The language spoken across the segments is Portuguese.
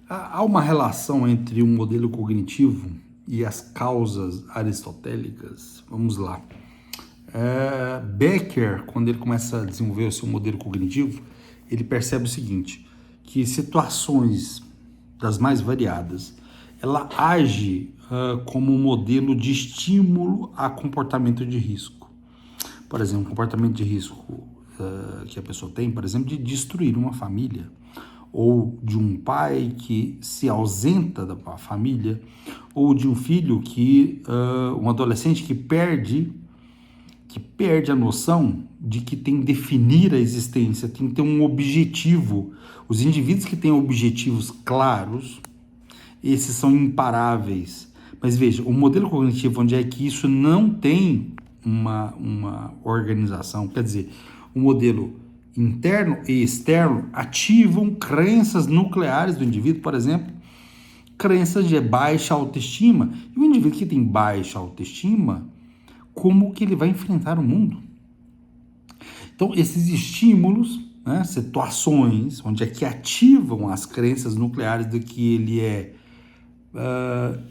Há uma relação entre o modelo cognitivo e as causas aristotélicas. Vamos lá. Becker, quando ele começa a desenvolver o seu modelo cognitivo, ele percebe o seguinte, que situações das mais variadas, ela age como um modelo de estímulo a comportamento de risco. Por exemplo, um comportamento de risco que a pessoa tem, por exemplo, de destruir uma família, ou de um pai que se ausenta da família, ou de um filho um adolescente que perde a noção de que tem que definir a existência, tem que ter um objetivo. Os indivíduos que têm objetivos claros, esses são imparáveis. Mas veja, o modelo cognitivo, onde é que isso não tem uma organização, quer dizer, o modelo interno e externo ativam crenças nucleares do indivíduo, por exemplo, crenças de baixa autoestima. E o indivíduo que tem baixa autoestima, como que ele vai enfrentar o mundo? Então, esses estímulos, né, situações onde é que ativam as crenças nucleares de que ele é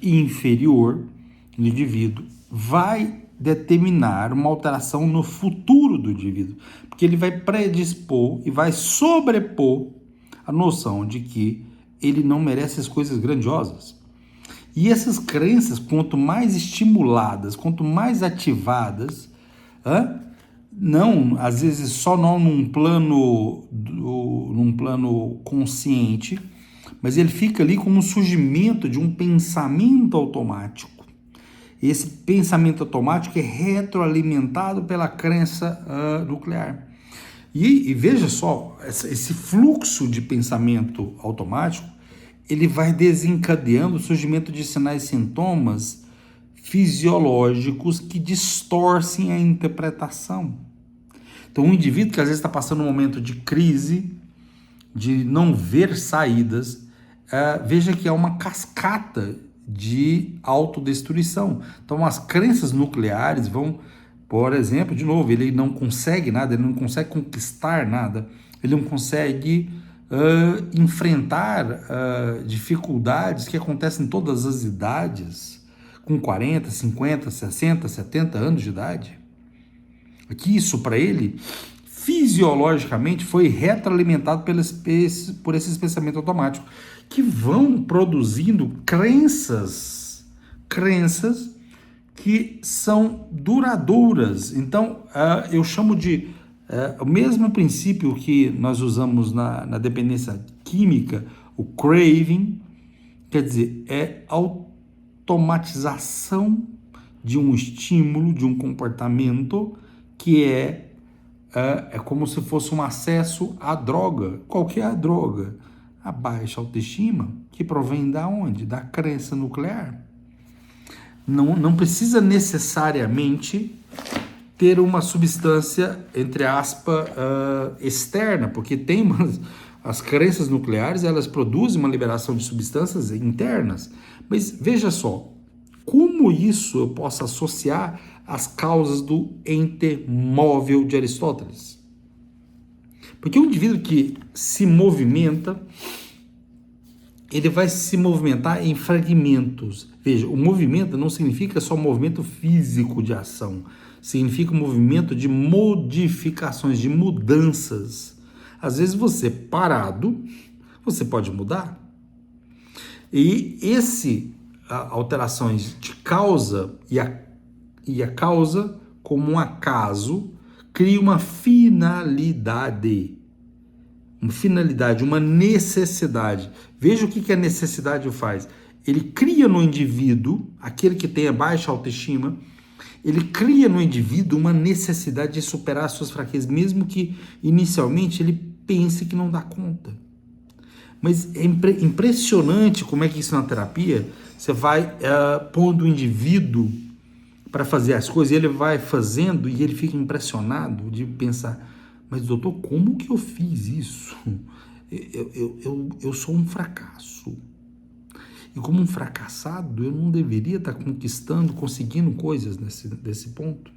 inferior no indivíduo, vai determinar uma alteração no futuro do indivíduo, porque ele vai predispor e vai sobrepor a noção de que ele não merece as coisas grandiosas. E essas crenças, quanto mais estimuladas, quanto mais ativadas, não, às vezes só não num plano consciente, mas ele fica ali como um surgimento de um pensamento automático. Esse pensamento automático é retroalimentado pela crença nuclear. E veja só, esse fluxo de pensamento automático, ele vai desencadeando o surgimento de sinais e sintomas fisiológicos que distorcem a interpretação. Então, um indivíduo que às vezes está passando um momento de crise, de não ver saídas, veja que é uma cascata de autodestruição. Então, as crenças nucleares vão, por exemplo, de novo, ele não consegue nada, ele não consegue conquistar nada, ele não consegue enfrentar dificuldades que acontecem em todas as idades, com 40, 50, 60, 70 anos de idade. Aqui isso para ele, fisiologicamente, foi retroalimentado por esses pensamentos automáticos, que vão produzindo crenças que são duradouras. Então, eu chamo de o mesmo princípio que nós usamos na dependência química, o craving, quer dizer, é automatização de um estímulo, de um comportamento que é como se fosse um acesso à droga. Qual que é a droga? A baixa autoestima, que provém da onde? Da crença nuclear. Não precisa necessariamente ter uma substância, entre aspas, externa, porque as crenças nucleares, elas produzem uma liberação de substâncias internas. Mas veja só, como isso eu posso associar às causas do ente móvel de Aristóteles? Porque um indivíduo que se movimenta, ele vai se movimentar em fragmentos. Veja, o movimento não significa só movimento físico de ação, significa um movimento de modificações, de mudanças. Às vezes você parado, você pode mudar. E alterações de causa e a causa como um acaso cria uma finalidade. Uma finalidade, uma necessidade. Veja o que a necessidade faz. Ele cria no indivíduo, aquele que tem a baixa autoestima, ele cria no indivíduo uma necessidade de superar as suas fraquezas, mesmo que inicialmente ele pense que não dá conta. Mas é impressionante como é que isso na terapia, você vai pondo o indivíduo para fazer as coisas, e ele vai fazendo e ele fica impressionado de pensar, mas doutor, como que eu fiz isso? Eu sou um fracasso. E como um fracassado, eu não deveria estar conseguindo coisas nesse ponto.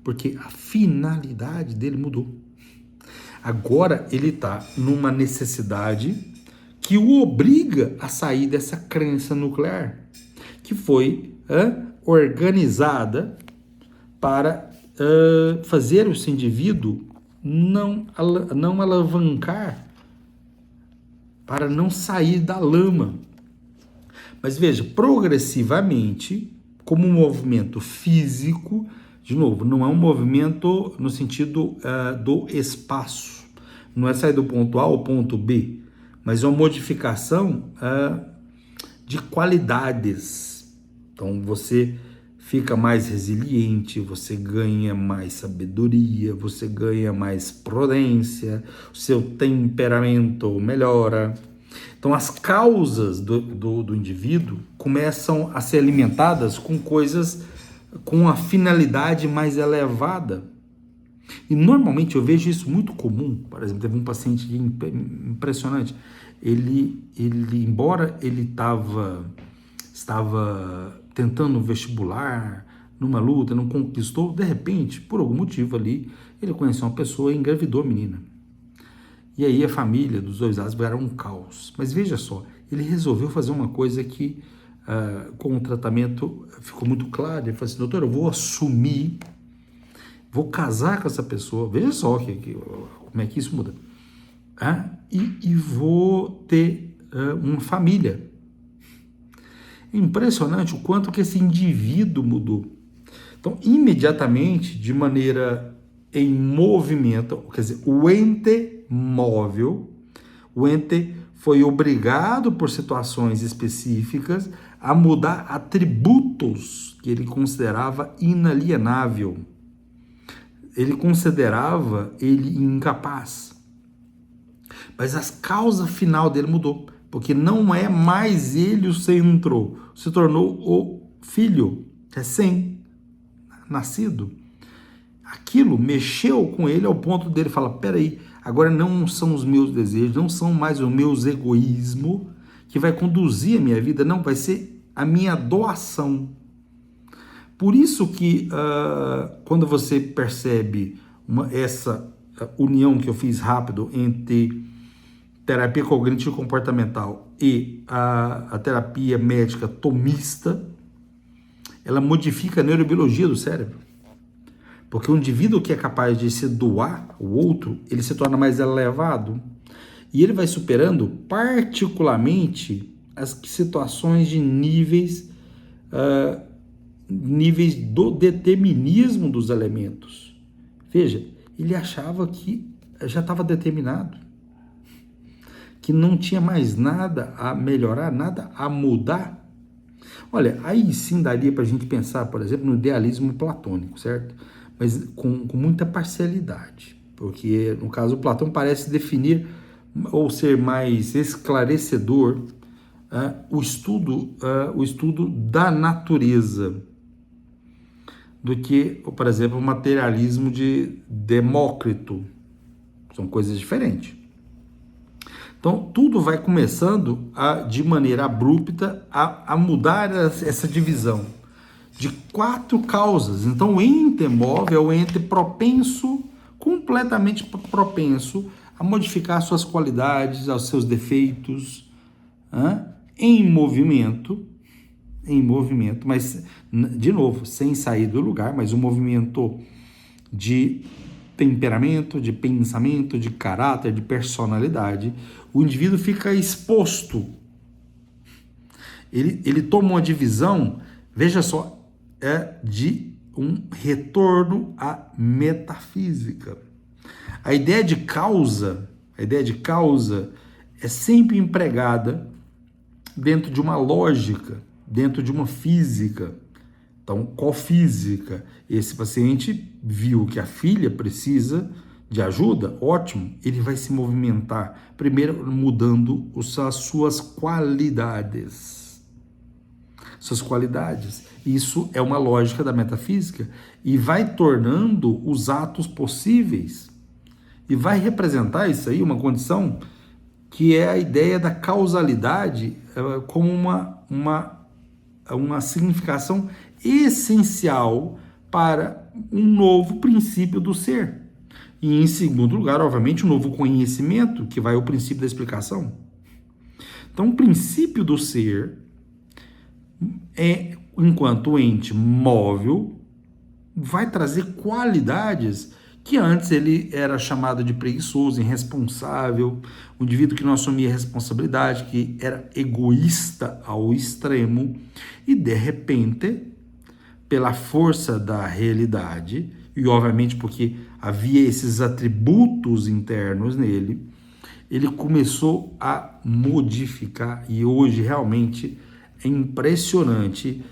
Porque a finalidade dele mudou. Agora ele está numa necessidade que o obriga a sair dessa crença nuclear, que foi organizada para fazer esse indivíduo não alavancar, para não sair da lama. Mas veja, progressivamente, como um movimento físico, de novo, não é um movimento no sentido do espaço, não é sair do ponto A ao ponto B, mas é uma modificação de qualidades. Então você fica mais resiliente, você ganha mais sabedoria, você ganha mais prudência, o seu temperamento melhora. Então as causas do indivíduo começam a ser alimentadas com coisas com a finalidade mais elevada. E normalmente eu vejo isso muito comum. Por exemplo, teve um paciente impressionante. Ele embora ele estava tentando um vestibular, numa luta, não conquistou, de repente, por algum motivo ali, ele conheceu uma pessoa e engravidou a menina. E aí a família dos dois lados era um caos. Mas veja só, ele resolveu fazer uma coisa que, com o tratamento, ficou muito claro. Ele falou assim: doutor, eu vou assumir, vou casar com essa pessoa, veja só como é que isso muda, e vou ter uma família. É impressionante o quanto que esse indivíduo mudou. Então, imediatamente, de maneira em movimento, quer dizer, o ente móvel, o ente foi obrigado por situações específicas a mudar atributos que ele considerava inalienável. Ele considerava ele incapaz. Mas a causa final dele mudou, porque não é mais ele o centro, se tornou o filho recém-nascido. Aquilo mexeu com ele ao ponto dele falar: peraí, agora não são os meus desejos, não são mais os meus egoísmos que vai conduzir a minha vida, não, vai ser a minha doação. Por isso que quando você percebe essa união que eu fiz rápido entre terapia cognitivo-comportamental e a terapia médica tomista, ela modifica a neurobiologia do cérebro. Porque o indivíduo que é capaz de se doar ao outro, ele se torna mais elevado e ele vai superando particularmente as situações de níveis do determinismo dos elementos. Veja, ele achava que já estava determinado, que não tinha mais nada a melhorar, nada a mudar. Olha, aí sim daria para a gente pensar, por exemplo, no idealismo platônico, certo? Mas com muita parcialidade, porque no caso Platão parece definir ou ser mais esclarecedor o estudo da natureza do que, por exemplo, o materialismo de Demócrito. São coisas diferentes. Então, tudo vai começando de maneira abrupta a mudar essa divisão de 4 causas. Então, o ente móvel é o ente propenso, completamente propenso a modificar suas qualidades, aos seus defeitos, em movimento, mas, de novo, sem sair do lugar, mas um movimento de temperamento, de pensamento, de caráter, de personalidade. O indivíduo fica exposto. Ele toma uma divisão, veja só, de um retorno à metafísica. A ideia de causa é sempre empregada dentro de uma lógica, dentro de uma física. Então, qual física? Esse paciente viu que a filha precisa de ajuda, ótimo, ele vai se movimentar, primeiro mudando as suas qualidades. Isso é uma lógica da metafísica e vai tornando os atos possíveis e vai representar isso aí, uma condição que é a ideia da causalidade como uma significação essencial para um novo princípio do ser. E, em segundo lugar, obviamente, um novo conhecimento, que vai ao princípio da explicação. Então, o princípio do ser enquanto ente móvel, vai trazer qualidades que antes ele era chamado de preguiçoso, irresponsável, um indivíduo que não assumia responsabilidade, que era egoísta ao extremo, e de repente, pela força da realidade, e obviamente porque havia esses atributos internos nele, ele começou a modificar, e hoje realmente é impressionante.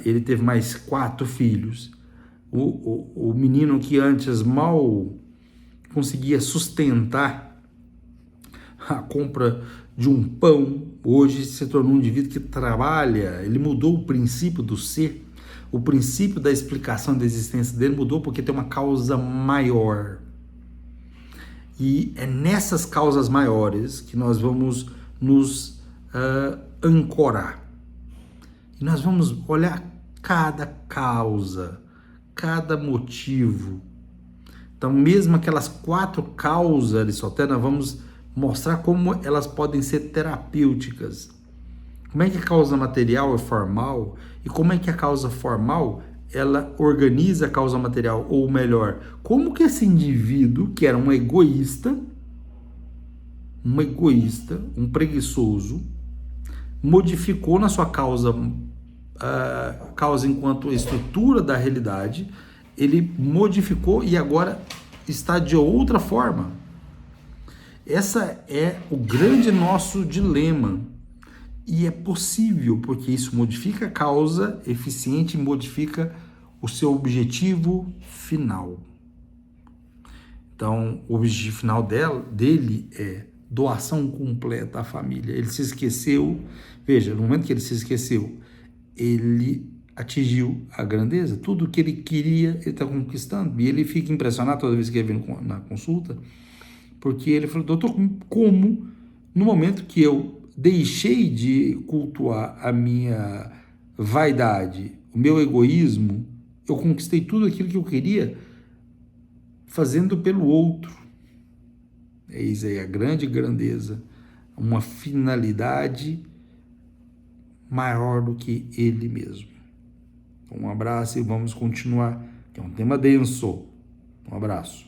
Ele teve mais 4 filhos. O menino que antes mal conseguia sustentar a compra de um pão, hoje se tornou um indivíduo que trabalha, ele mudou o princípio do ser, o princípio da explicação da existência dele mudou porque tem uma causa maior. E é nessas causas maiores que nós vamos nos ancorar. E nós vamos olhar cada causa, cada motivo. Então, mesmo aquelas 4 causas, Aristóteles, nós vamos mostrar como elas podem ser terapêuticas. Como é que a causa material é formal e como é que a causa formal ela organiza a causa material, ou melhor, como que esse indivíduo, que era um egoísta, um preguiçoso, modificou na sua causa enquanto estrutura da realidade, ele modificou e agora está de outra forma. Essa é o grande nosso dilema. E é possível, porque isso modifica a causa eficiente e modifica o seu objetivo final. Então, o objetivo final dele é doação completa à família. Ele se esqueceu, veja, no momento que ele se esqueceu, ele atingiu a grandeza, tudo que ele queria, ele está conquistando. E ele fica impressionado toda vez que ele vem na consulta, porque ele falou: doutor, como no momento que eu deixei de cultuar a minha vaidade, o meu egoísmo, eu conquistei tudo aquilo que eu queria fazendo pelo outro. Eis aí a grande grandeza, uma finalidade maior do que ele mesmo. Um abraço e vamos continuar, que é um tema denso. Um abraço.